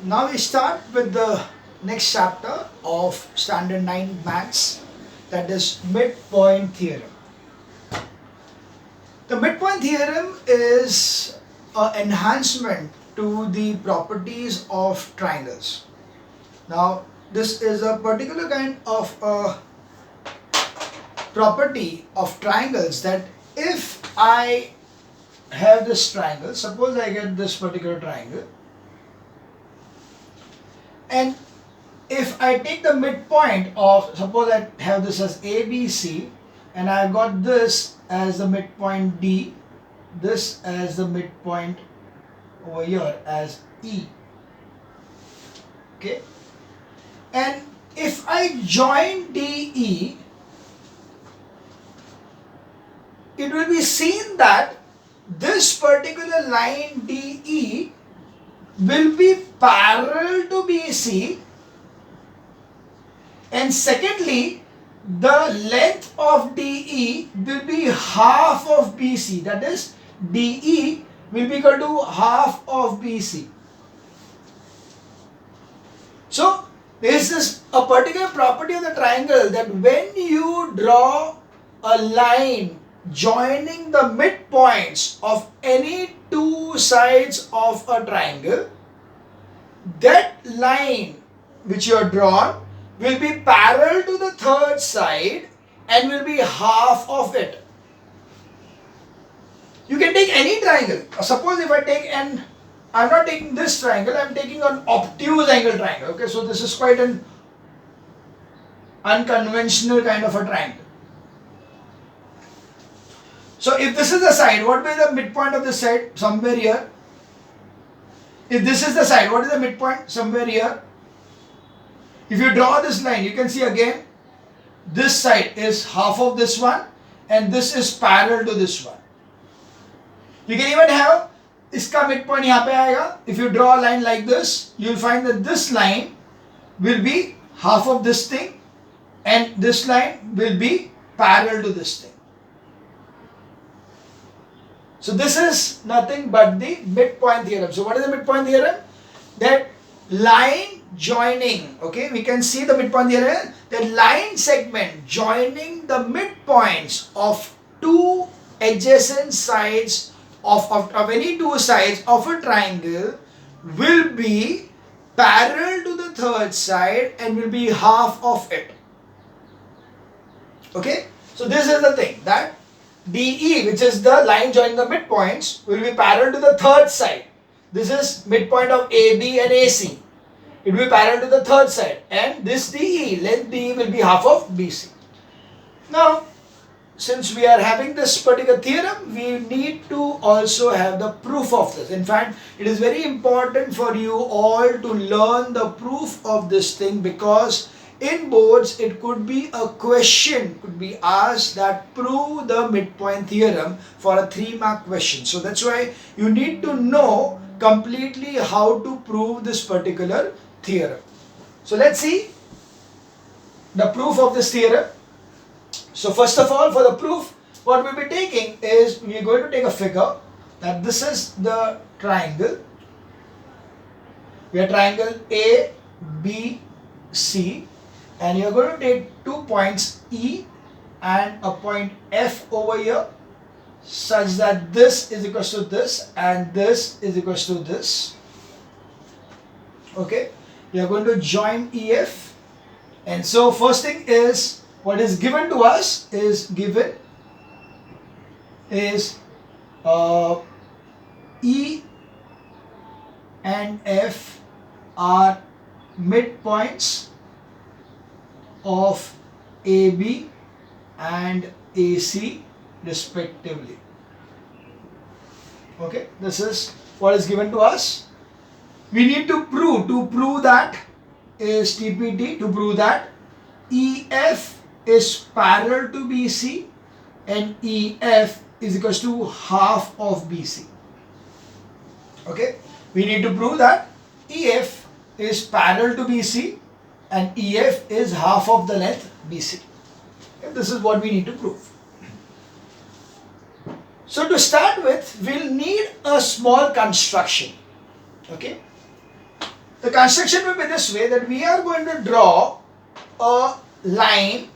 now we start with the next chapter of Standard 9 Maths, that is Midpoint Theorem. The Midpoint Theorem is an enhancement to the properties of triangles. Now, this is a particular kind of a property of triangles that if I have this triangle, suppose I get this particular triangle, and if I take the midpoint of, suppose I have this as ABC, and I got this as the midpoint D, this as the midpoint over here as E. Okay, and if I join DE, it will be seen that this particular line DE will be parallel to BC, and secondly, the length of DE will be half of BC, that is DE will be equal to half of BC. So this is a particular property of the triangle that when you draw a line joining the midpoints of any two sides of a triangle, that line which you have drawn will be parallel to the third side and will be half of it. You can take any triangle. Suppose if I take I'm not taking this triangle, I'm taking an obtuse angle triangle. Okay, so this is quite an unconventional kind of a triangle. So if this is the side, what will be the midpoint of this side? Somewhere here. If this is the side, what is the midpoint? Somewhere here. If you draw this line, you can see again, this side is half of this one and this is parallel to this one. You can even have, iska midpoint यहाँ पे आएगा. If you draw a line like this, you will find that this line will be half of this thing and this line will be parallel to this thing. So this is nothing but the midpoint theorem. So what is the midpoint theorem? That line joining, okay, we can see the midpoint theorem, the line segment joining the midpoints of two adjacent sides of any two sides of a triangle will be parallel to the third side and will be half of it. Okay, so this is the thing, that DE, which is the line joining the midpoints, will be parallel to the third side. This is midpoint of AB and AC. It will be parallel to the third side, and this DE, length DE, will be half of BC. Now, since we are having this particular theorem, we need to also have the proof of this. In fact, it is very important for you all to learn the proof of this thing, because in boards it could be a question, could be asked that prove the midpoint theorem for a 3-mark question. So that's why you need to know completely how to prove this particular theorem. So let's see the proof of this theorem. So first of all, for the proof, what we'll be taking is, we are going to take a figure that this is the triangle. We have triangle A, B, C, and you are going to take 2 points E and a point F over here, such that this is equal to this and this is equal to this. Okay, we are going to join EF, and so first thing is, what is given to us is E and F are midpoints of AB and AC respectively. Okay, this is what is given to us. We need to prove that is TPT, to prove that EF is parallel to BC and EF is equal to half of BC. Okay, we need to prove that EF is parallel to BC and EF is half of the length BC. Okay, this is what we need to prove. So to start with, we'll need a small construction. Okay, The construction will be this way, that we are going to draw a line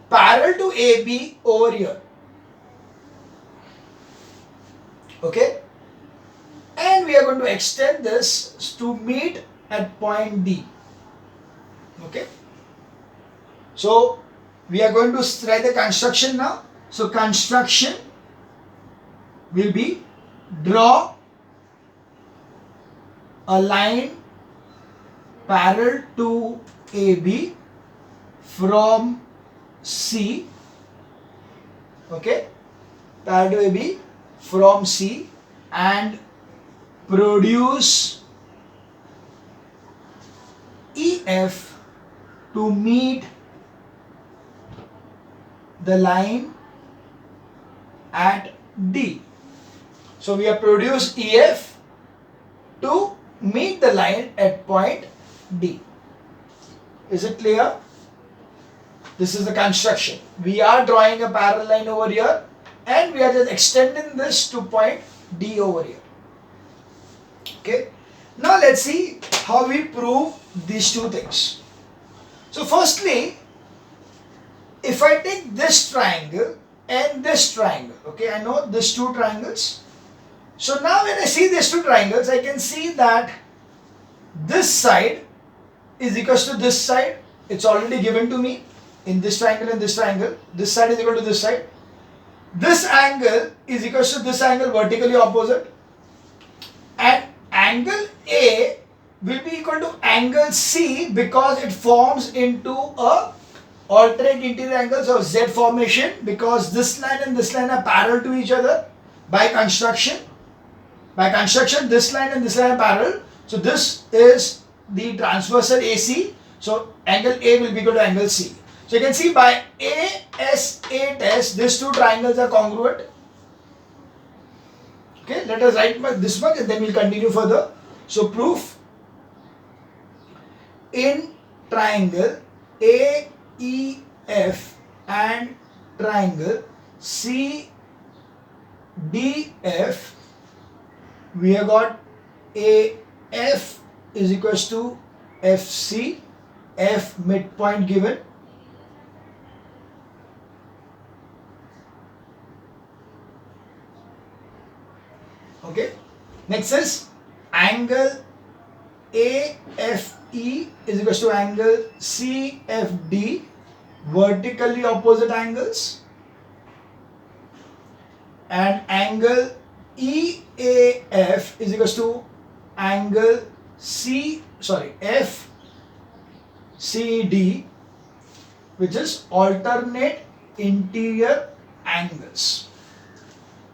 parallel to AB over here. Okay? And we are going to extend this to meet at point D. Okay? So we are going to write the construction now. So construction will be draw a line parallel to AB from C, okay, parallel to AB from C, and produce EF to meet the line at D. So we have produced EF to meet the line at point D. Is it clear? This is the construction. We are drawing a parallel line over here and we are just extending this to point D over here. Okay. Now let's see how we prove these two things. So firstly, if I take this triangle and this triangle, okay, I know these two triangles. So now when I see these two triangles, I can see that this side is equal to this side. It's already given to me in this triangle and this triangle. This side is equal to this side. This angle is equal to this angle vertically opposite. And angle A will be equal to angle C because it forms into a alternate interior angles of Z formation, because this line and this line are parallel to each other by construction. By construction, this line and this line are parallel. So this is the transversal AC. So angle A will be equal to angle C. So you can see by ASA test, these two triangles are congruent. Okay, let us write this much and then we'll continue further. So proof: in triangle AEF and triangle CDF, we have got AF is equals to FC, F midpoint given, okay. Next is angle AFE is equals to angle CFD, vertically opposite angles, and angle EAF is equals to angle FCD, which is alternate interior angles.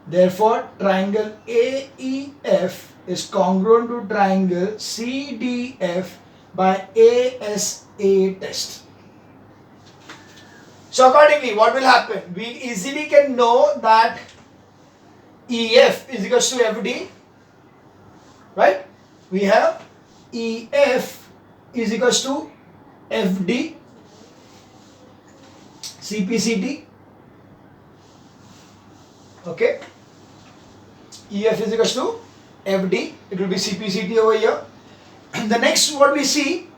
Therefore, triangle AEF is congruent to triangle CDF by ASA test. So accordingly, what will happen? We easily can know that EF is equals to FD, right? We have EF is equals to FD CPCT, okay. EF is equals to FD, it will be CPCT over here. And the next what we see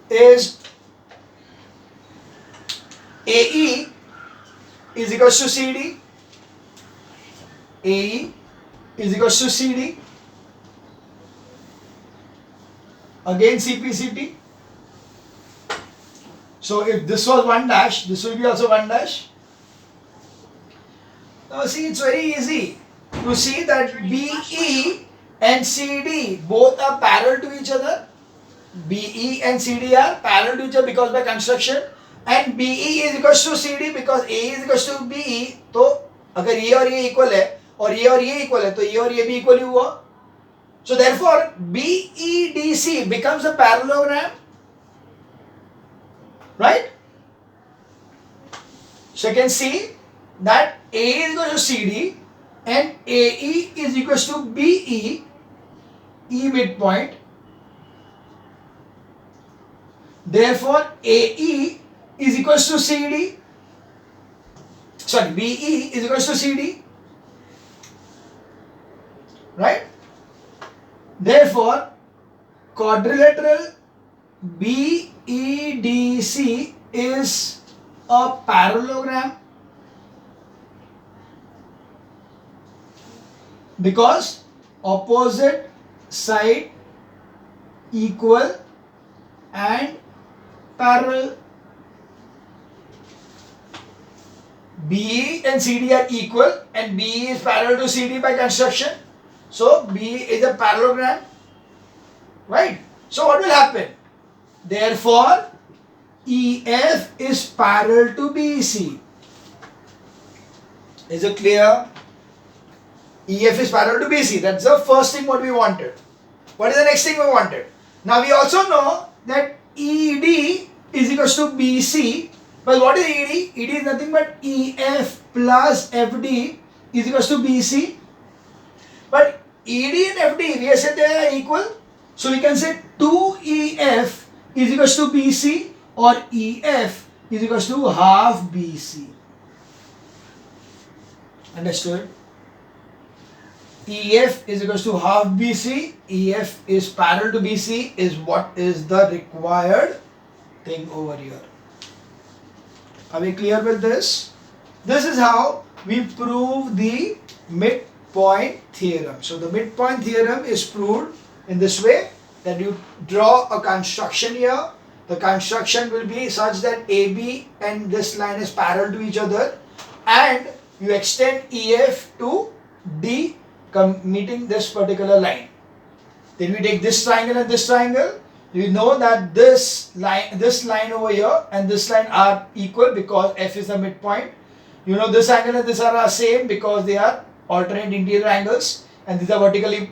is AE is equals to CD, AE is equals to CD, again CPCT. So if this was 1 dash, this will be also 1 dash. Now see, it's very easy to see that BE and CD both are parallel to each other. BE and CD are parallel to each other because by construction, and BE is equals to CD because A is equals to BE. तो अगर ये और ये equal है और ये equal है तो ये और ये भी equal ही हुआ. So therefore BEDC becomes a parallelogram, right? So you can see that A is equal to CD and AE is equals to BE, E midpoint. Therefore AE is equals to CD, sorry, BE is equals to CD, right? Therefore, quadrilateral BEDC is a parallelogram because opposite side equal and parallel. BE and CD are equal and BE is parallel to CD by construction. So BE is a parallelogram, right? So what will happen? Therefore, EF is parallel to BC. Is it clear? EF is parallel to BC. That's the first thing what we wanted. What is the next thing we wanted? Now we also know that ED is equals to BC. But what is ED? ED is nothing but EF plus FD is equals to BC. But ED and FD, we have said they are equal. So we can say 2EF is equals to BC or EF is equals to half BC. Understood? EF is equals to half BC. EF is parallel to BC is what is the required thing over here. Are we clear with this? This is how we prove the midpoint theorem. So the midpoint theorem is proved in this way, that you draw a construction here. The construction will be such that AB and this line is parallel to each other, and you extend EF to D meeting this particular line. Then we take this triangle and this triangle. You know that this line over here and this line are equal because F is the midpoint. You know this angle and this are same because they are alternate interior angles, and these are vertically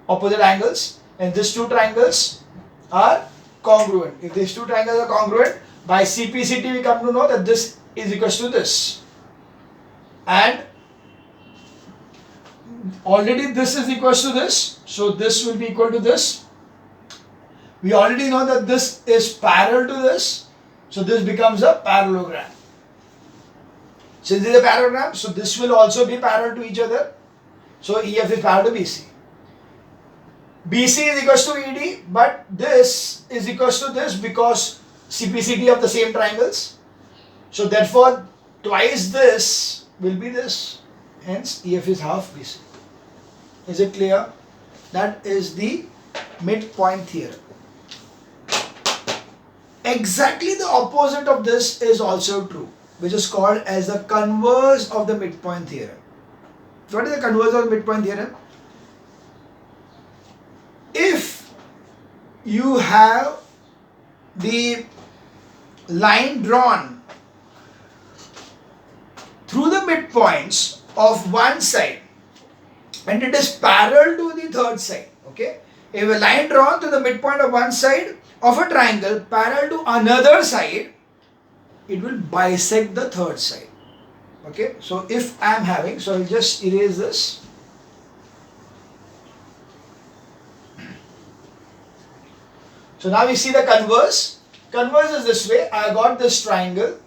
opposite angles, and these two triangles are congruent. If these two triangles are congruent, by CPCT we come to know that this is equals to this, and already this is equals to this, so this will be equal to this. We already know that this is parallel to this, so this becomes a parallelogram. Since this is a parallelogram, so this will also be parallel to each other. So EF is parallel to BC. BC is equals to ED, but this is equals to this because CPCT of the same triangles. So therefore, twice this will be this. Hence, EF is half BC. Is it clear? That is the midpoint theorem. Exactly the opposite of this is also true, which is called as the converse of the midpoint theorem. What is the converse of the midpoint theorem? If you have the line drawn through the midpoints of one side and it is parallel to the third side, okay? If a line drawn to the midpoint of one side of a triangle parallel to another side, it will bisect the third side. Okay, so if I am having, so I'll just erase this. So now we see the converse. Converse is this way. I got this triangle.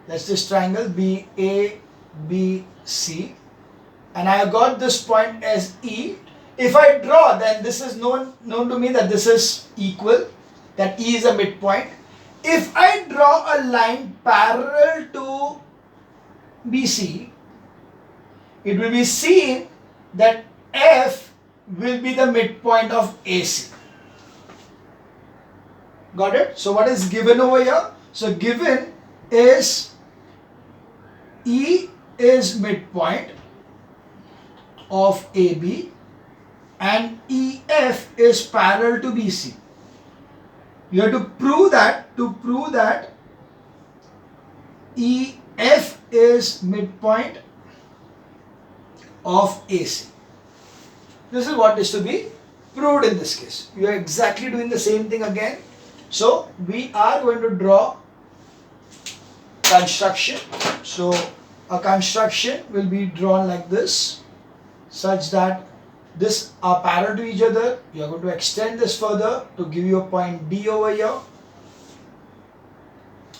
That's this triangle BABC, and I got this point as E. If I draw, then this is known to me that this is equal, that E is a midpoint. If I draw a line parallel to BC, it will be seen that F will be the midpoint of AC. Got it? So what is given over here? So given is E is midpoint of AB and EF is parallel to BC. You have to prove that EF is midpoint of AC. This is what is to be proved in this case. You are exactly doing the same thing again. So we are going to draw construction. So a construction will be drawn like this, such that this are parallel to each other. You are going to extend this further to give you a point D over here.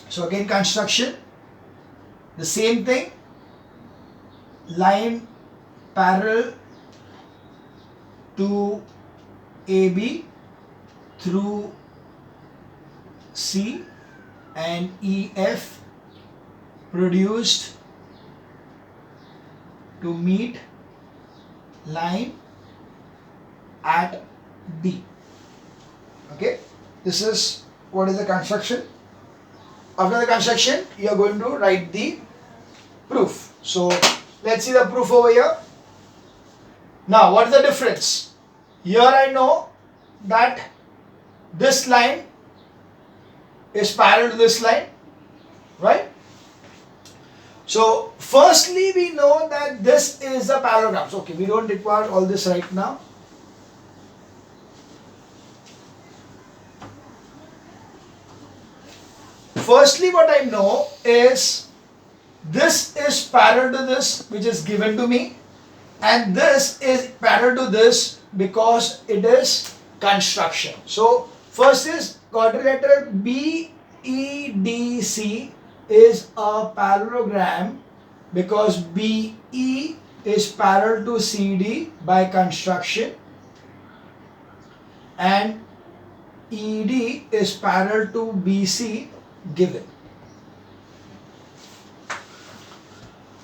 So again, construction, the same thing, line parallel to AB through C and EF produced to meet line at D. Okay, this is what is the construction. After the construction, you are going to write the proof. So let's see the proof over here. Now, what is the difference? Here I know that this line is parallel to this line, right? So firstly, we know that this is a parallelogram. So, okay, we don't require all this right now. Firstly, what I know is this is parallel to this, which is given to me, and this is parallel to this because it is construction. So first is quadrilateral BEDC is a parallelogram because BE is parallel to CD by construction and ED is parallel to BC given.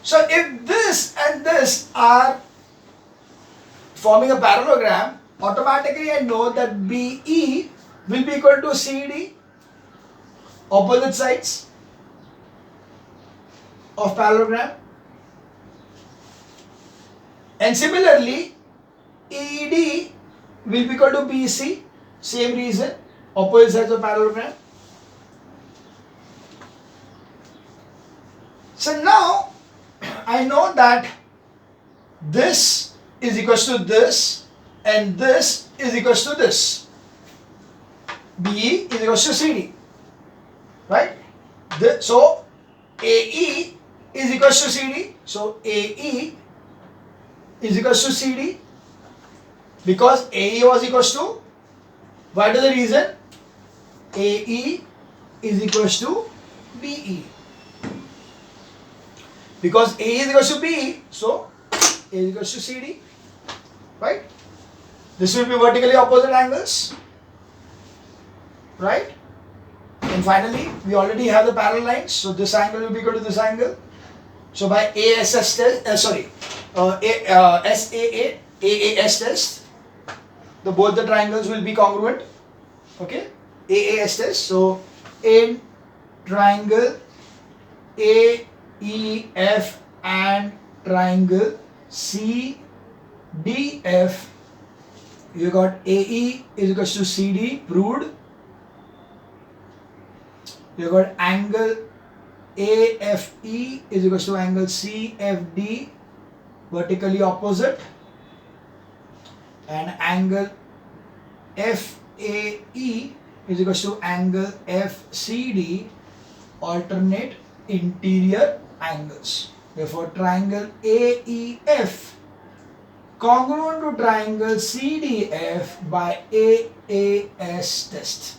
So if this and this are forming a parallelogram, automatically I know that BE will be equal to CD, opposite sides of parallelogram, and similarly ED will be equal to BC, same reason, opposite sides of parallelogram. So now I know that this is equals to this and this is equals to this. BE is equals to CD, right? So AE is equals to CD. So AE is equals to CD because AE was equals to, what is the reason? AE is equals to BE. Because A is equals to B, so A is equals to CD, right? This will be vertically opposite angles, right? And finally, we already have the parallel lines, so this angle will be equal to this angle. So by AAS test, both the triangles will be congruent. Okay, AAS test. So in triangle AEF and triangle CDF, you got AE is equals to CD proved. You got angle AFE is equals to angle CFD vertically opposite, and angle FAE is equals to angle FCD alternate interior angles. Therefore, triangle AEF congruent to triangle CDF by AAS test.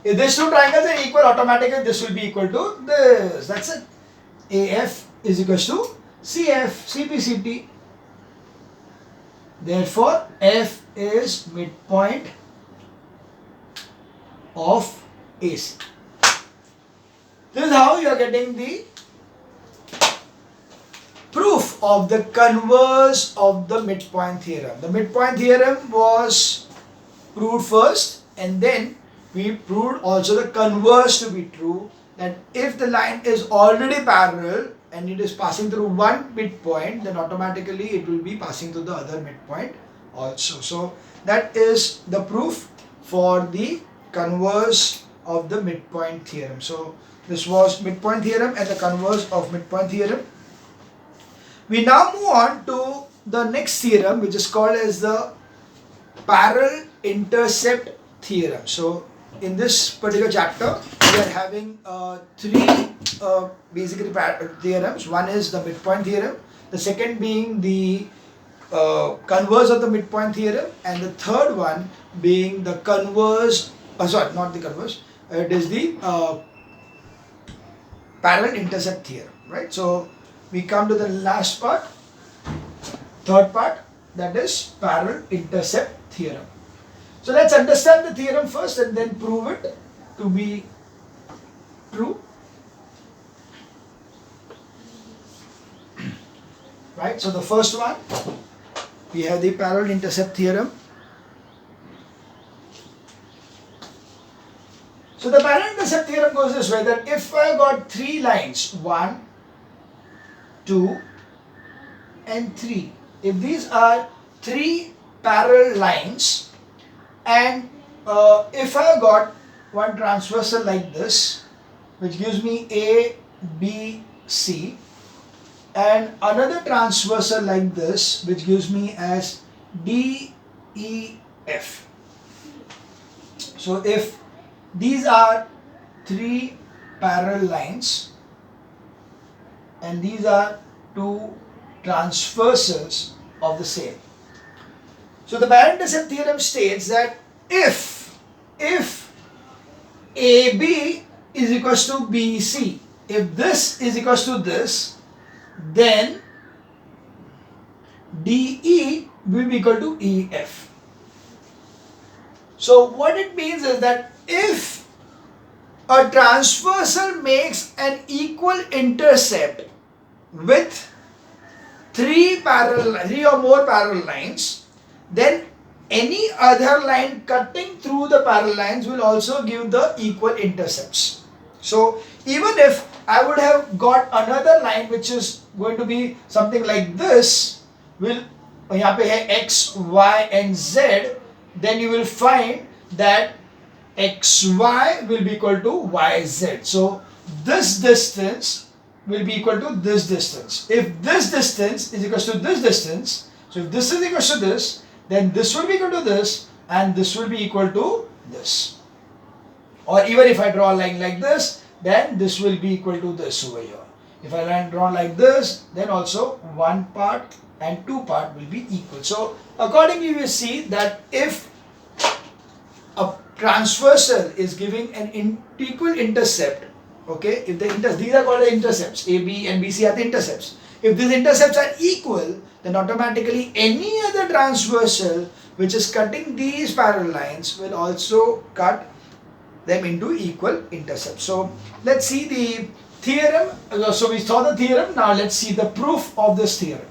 If these two triangles are equal, automatically this will be equal to this. That's it. AF is equals to CF, CPCT. Therefore, F is midpoint of AC. This is how you are getting the proof of the converse of the midpoint theorem. The midpoint theorem was proved first, and then we proved also the converse to be true, that if the line is already parallel and it is passing through one midpoint, then automatically it will be passing through the other midpoint also. So that is the proof for the converse of the midpoint theorem. So this was midpoint theorem and the converse of midpoint theorem. We now move on to the next theorem, which is called as the parallel intercept theorem. So in this particular chapter, we are having three basically theorems. One is the midpoint theorem, the second being the converse of the midpoint theorem, and the third one being the converse, sorry, not the converse, it is the parallel intercept theorem, right? So we come to the last part. third part, that is parallel intercept theorem. So let's understand the theorem first and then prove it to be true. Right, so the first one, we have the parallel intercept theorem. So the parallel intercept theorem goes this way, that if I got three lines, 1, 2 and 3, if these are three parallel lines, and if I got one transversal like this, which gives me A, B, C, and another transversal like this, which gives me as D, E, F. So if these are three parallel lines and these are two transversals of the same. So the parallel intercept theorem states that if AB is equals to BC, if this is equals to this, then DE will be equal to EF. So what it means is that if a transversal makes an equal intercept with three or more parallel lines, then any other line cutting through the parallel lines will also give the equal intercepts. So even if I would have got another line which is going to be something like this, will यहाँ पे है x, y and z, then you will find that xy will be equal to yz. So this distance will be equal to this distance. If this distance is equal to this distance, so if this is equal to this, then this will be equal to this and this will be equal to this. Or even if I draw a line like this, then this will be equal to this over here. If I draw like this, then also one part and two part will be equal. So accordingly we see that if a transversal is giving an equal intercept, okay, if these are called the intercepts, A, B and B, C are the intercepts. If these intercepts are equal, then automatically any other transversal which is cutting these parallel lines will also cut them into equal intercepts. So let's see the theorem. So we saw the theorem, now let's see the proof of this theorem.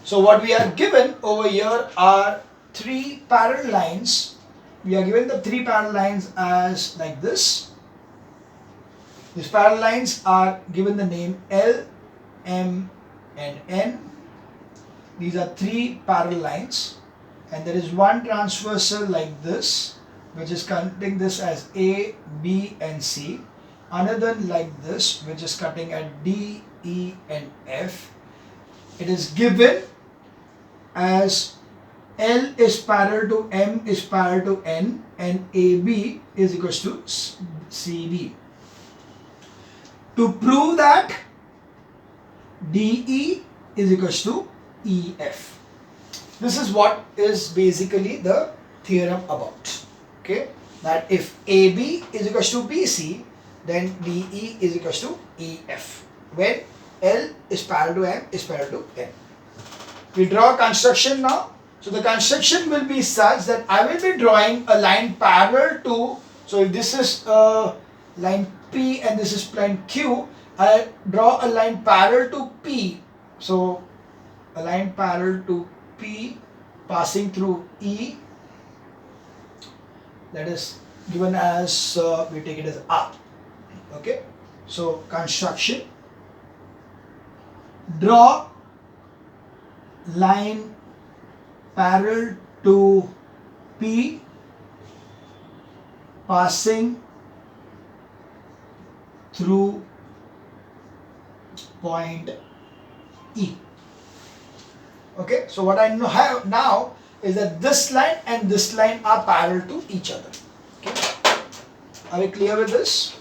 So what we are given over here are three parallel lines. We are given the three parallel lines as like this. These parallel lines are given the name L, M and N. These are three parallel lines, and there is one transversal like this, which is cutting this as A, B and C. Another like this, which is cutting at D, E and F. It is given as L is parallel to M is parallel to N and AB is equals to CD. To prove that DE is equals to EF. This is what is basically the theorem about. Okay, that if AB is equals to BC, then DE is equals to EF, when L is parallel to M is parallel to N. We draw a construction now. So the construction will be such that I will be drawing a line parallel to, so if this is line P and this is line Q, I draw a line parallel to P. So a line parallel to P passing through E, that is given as, we take it as R. Okay, so construction, draw line parallel to P passing through point E. Okay, so what I have now is that this line and this line are parallel to each other. Okay, are we clear with this?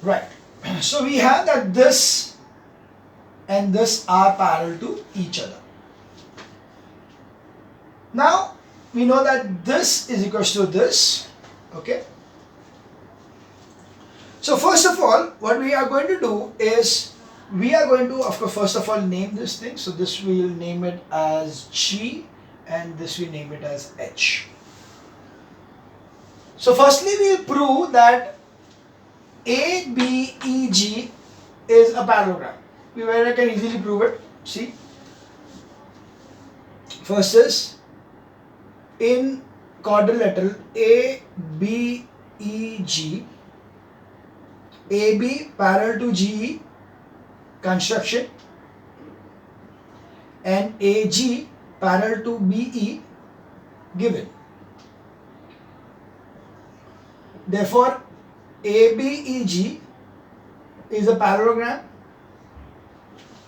Right. So we have that this and this are parallel to each other. Now we know that this is equals to this. Okay. So first of all, what we are going to do is we are going to, of course, first of all name this thing. So this we will name it as G and this we name it as H. So firstly we will prove that ABEG is a parallelogram. We can easily prove it. See, first is in quadrilateral ABEG, AB parallel to GE construction and AG parallel to BE given. Therefore, ABEG is a parallelogram.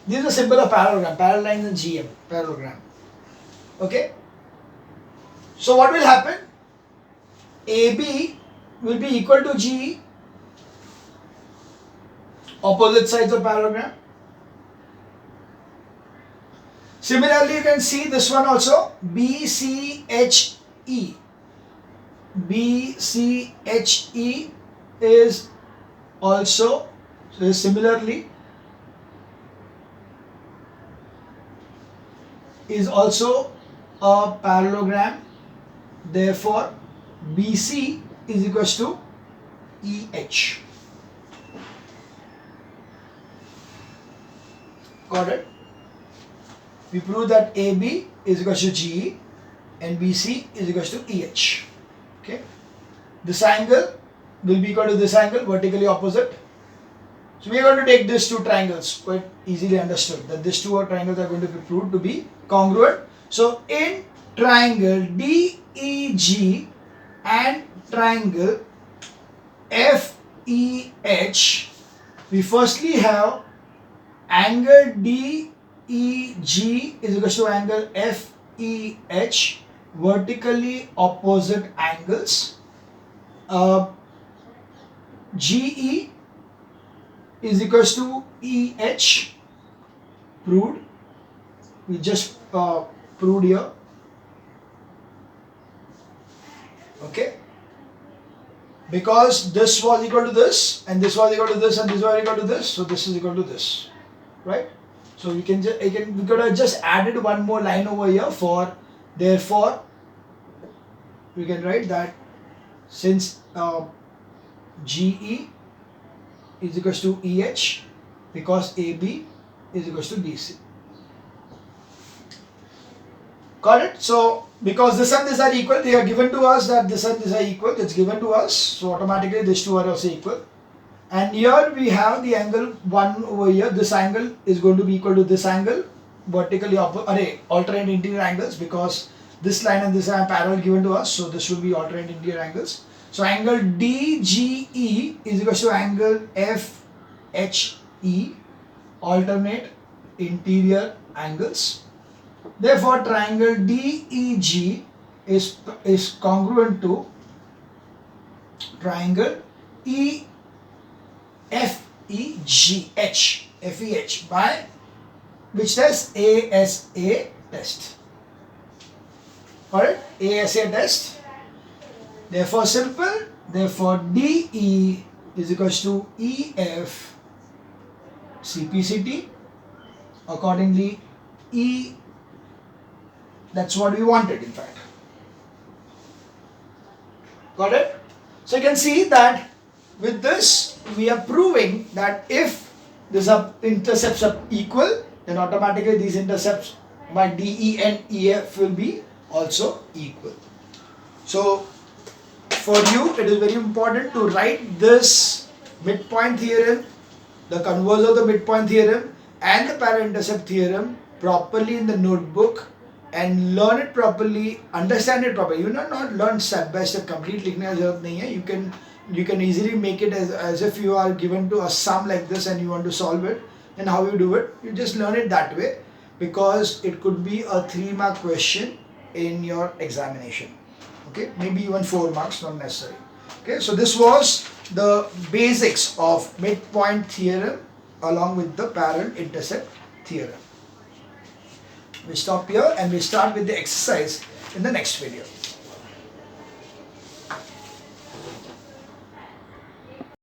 This is a symbol of parallelogram, parallel lines in GM, parallelogram. Okay. So what will happen? AB will be equal to GE, opposite sides of parallelogram. Similarly, you can see this one also, BCHE. BCHE is also similarly is also a parallelogram. Therefore, BC is equals to EH. Got it? We prove that AB is equals to GE and BC is equals to EH. Okay. This angle will be equal to this angle, vertically opposite. So we are going to take these two triangles, quite easily understood that these two triangles are going to be proved to be congruent. So in triangle DEG and triangle FEH, we firstly have angle DEG is equal to angle FEH, vertically opposite angles. GE is equals to EH, proved. We just proved here. Okay. Because this was equal to this, and this was equal to this, and this was equal to this, so this is equal to this, right? So we can we could have just added one more line over here for, therefore we can write that since GE is equals to EH, because AB is equals to BC. Got it? So because this and this are equal, they are given to us that this and this are equal, it's given to us, so automatically these two are also equal. And here we have the angle 1 over here. This angle is going to be equal to this angle, vertically alternate interior angles, because this line and this line are parallel given to us, so this will be alternate interior angles. So angle DGE is equal to angle FHE, alternate interior angles. Therefore, triangle DEG is congruent to triangle FEH by which test? ASA test. Alright, ASA test. Therefore, simple. Therefore, DE is equals to EF CPCT. Accordingly, E, that's what we wanted, in fact. Got it? So you can see that with this, we are proving that if these intercepts are equal, then automatically these intercepts by DE and EF will be also equal. So for you, it is very important to write this midpoint theorem, the converse of the midpoint theorem and the parallel intercept theorem properly in the notebook and learn it properly, understand it properly. You not learn step by step completely. You can easily make it as if you are given to a sum like this and you want to solve it. And how you do it? You just learn it that way, because it could be a 3-mark question in your examination. Okay, maybe even 4 marks, not necessary. Okay, so this was the basics of midpoint theorem along with the parallel intercept theorem. We stop here and we start with the exercise in the next video.